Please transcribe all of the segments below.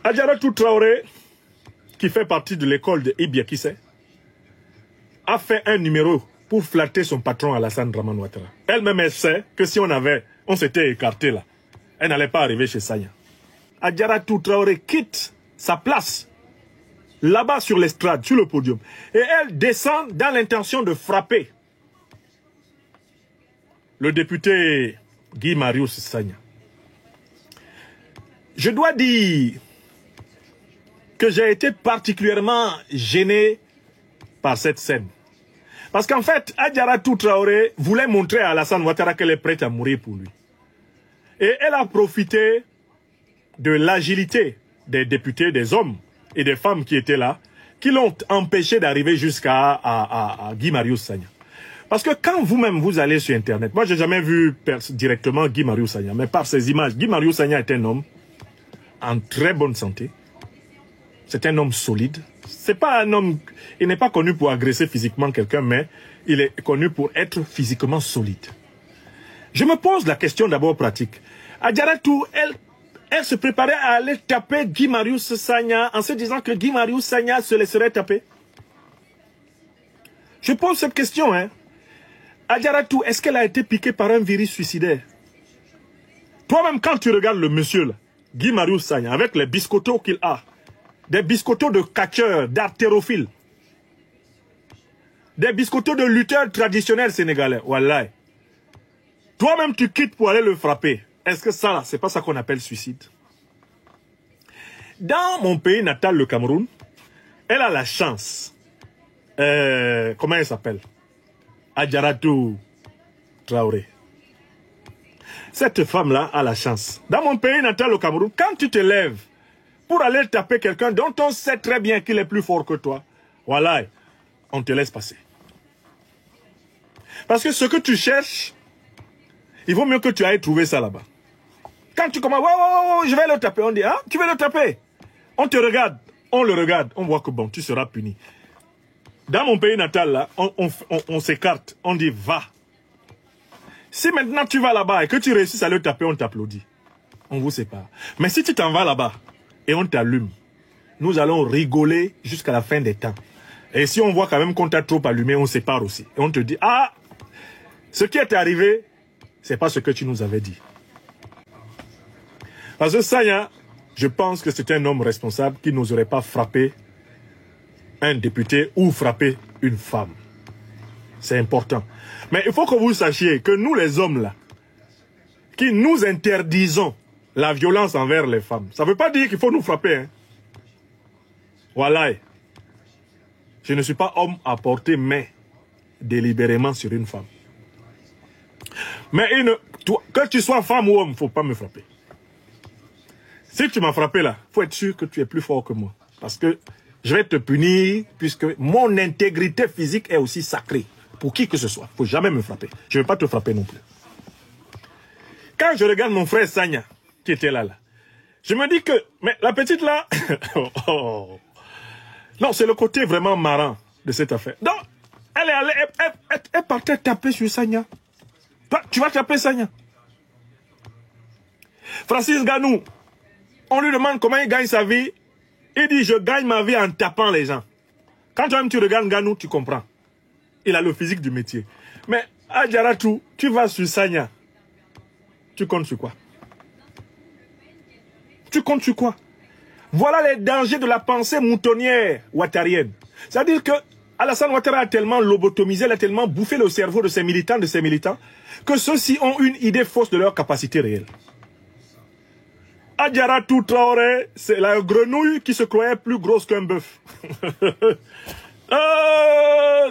Adjaratou Traoré, qui fait partie de l'école de Ibia Kissé, a fait un numéro pour flatter son patron Alassane Dramane Ouattara. Elle-même, elle sait que si on s'était écarté là, elle n'allait pas arriver chez Sagna. Adjaratou Traoré quitte sa place, là-bas sur l'estrade, sur le podium, et elle descend dans l'intention de frapper le député Guy Marius Sagna. Je dois dire que j'ai été particulièrement gêné par cette scène. Parce qu'en fait, Adjaratou Traoré voulait montrer à Alassane Ouattara qu'elle est prête à mourir pour lui. Et elle a profité de l'agilité des députés, des hommes et des femmes qui étaient là, qui l'ont empêché d'arriver jusqu'à Guy Marius Sagna. Parce que quand vous-même vous allez sur Internet, moi j'ai jamais vu directement Guy Marius Sagna, mais par ses images, Guy Marius Sagna est un homme en très bonne santé. C'est un homme solide. C'est pas un homme, il n'est pas connu pour agresser physiquement quelqu'un, mais il est connu pour être physiquement solide. Je me pose la question d'abord pratique. Adjaratou, elle se préparait à aller taper Guy Marius Sagna en se disant que Guy Marius Sagna se laisserait taper. Je pose cette question, hein. Adjaratou, est-ce qu'elle a été piquée par un virus suicidaire? Toi-même, quand tu regardes le monsieur là, Guy Marius Sagna, avec les biscottos qu'il a, des biscottos de catcheurs, d'artérophiles, des biscottos de lutteurs traditionnels sénégalais, wallahi. Toi-même, tu quittes pour aller le frapper. Est-ce que ça, c'est pas ça qu'on appelle suicide? Dans mon pays natal, le Cameroun, elle a la chance. Comment elle s'appelle? Adjaratou Traoré. Cette femme-là a la chance. Dans mon pays natal, le Cameroun, quand tu te lèves pour aller taper quelqu'un dont on sait très bien qu'il est plus fort que toi, voilà, on te laisse passer. Parce que ce que tu cherches, il vaut mieux que tu ailles trouver ça là-bas. Quand tu commences, je vais le taper, on dit, ah, tu veux le taper? On te regarde, on le regarde, on voit que bon, tu seras puni. Dans mon pays natal, là, on s'écarte, on dit, va. Si maintenant tu vas là-bas et que tu réussis à le taper, on t'applaudit. On vous sépare. Mais si tu t'en vas là-bas et on t'allume, nous allons rigoler jusqu'à la fin des temps. Et si on voit quand même qu'on t'a trop allumé, on sépare aussi. Et on te dit, ah, ce qui est arrivé, c'est pas ce que tu nous avais dit. Parce que Sagna, je pense que c'est un homme responsable qui n'oserait pas frapper un député ou frapper une femme. C'est important. Mais il faut que vous sachiez que nous les hommes là, qui nous interdisons la violence envers les femmes, ça ne veut pas dire qu'il faut nous frapper. Hein. Voilà. Je ne suis pas homme à porter main délibérément sur une femme. Mais que tu sois femme ou homme, il ne faut pas me frapper. Si tu m'as frappé là, il faut être sûr que tu es plus fort que moi. Parce que je vais te punir puisque mon intégrité physique est aussi sacrée. Pour qui que ce soit. Il ne faut jamais me frapper. Je ne vais pas te frapper non plus. Quand je regarde mon frère Sagna, qui était là, je me dis que, mais la petite là, non, c'est le côté vraiment marrant de cette affaire. Donc, elle partait taper sur Sagna. Toi, tu vas taper Sagna. Francis Ganou, on lui demande comment il gagne sa vie. Il dit, je gagne ma vie en tapant les gens. Quand toi-même tu regardes Ganou, tu comprends. Il a le physique du métier. Mais Adjaratou, tu vas sur Sagna. Tu comptes sur quoi? Tu comptes sur quoi? Voilà les dangers de la pensée moutonnière ouattarienne. C'est-à-dire que Alassane Ouattara a tellement lobotomisé, il a tellement bouffé le cerveau de ses militants, que ceux-ci ont une idée fausse de leur capacité réelle. Adjaratou Traoré, c'est la grenouille qui se croyait plus grosse qu'un bœuf.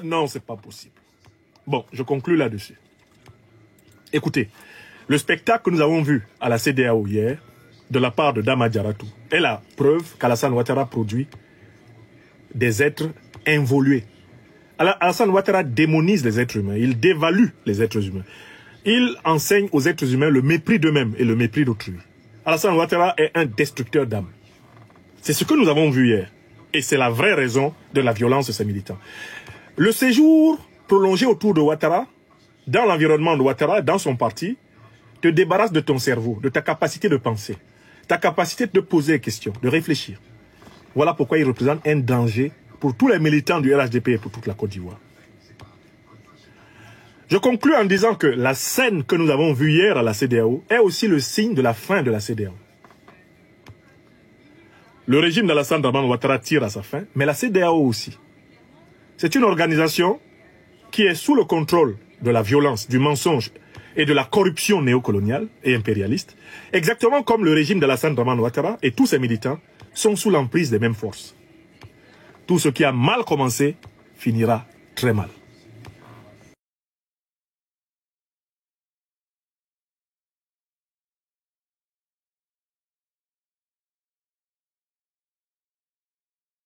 Non, c'est pas possible. Bon, je conclus là-dessus. Écoutez, le spectacle que nous avons vu à la CEDEAO hier, de la part de Dame Adjaratou, est la preuve qu'Alassane Ouattara produit des êtres involués. Alassane Ouattara démonise les êtres humains, il dévalue les êtres humains. Il enseigne aux êtres humains le mépris d'eux-mêmes et le mépris d'autrui. Alassane Ouattara est un destructeur d'âme. C'est ce que nous avons vu hier. Et c'est la vraie raison de la violence de ces militants. Le séjour prolongé autour de Ouattara, dans l'environnement de Ouattara, dans son parti, te débarrasse de ton cerveau, de ta capacité de penser. ta capacité de poser des questions, de réfléchir. Voilà pourquoi il représente un danger pour tous les militants du RHDP et pour toute la Côte d'Ivoire. Je conclus en disant que la scène que nous avons vue hier à la CEDEAO est aussi le signe de la fin de la CEDEAO. Le régime d'Alassane Dramane Ouattara tire à sa fin, mais la CEDEAO aussi. C'est une organisation qui est sous le contrôle de la violence, du mensonge et de la corruption néocoloniale et impérialiste, exactement comme le régime d'Alassane Dramane Ouattara et tous ses militants sont sous l'emprise des mêmes forces. Tout ce qui a mal commencé finira très mal.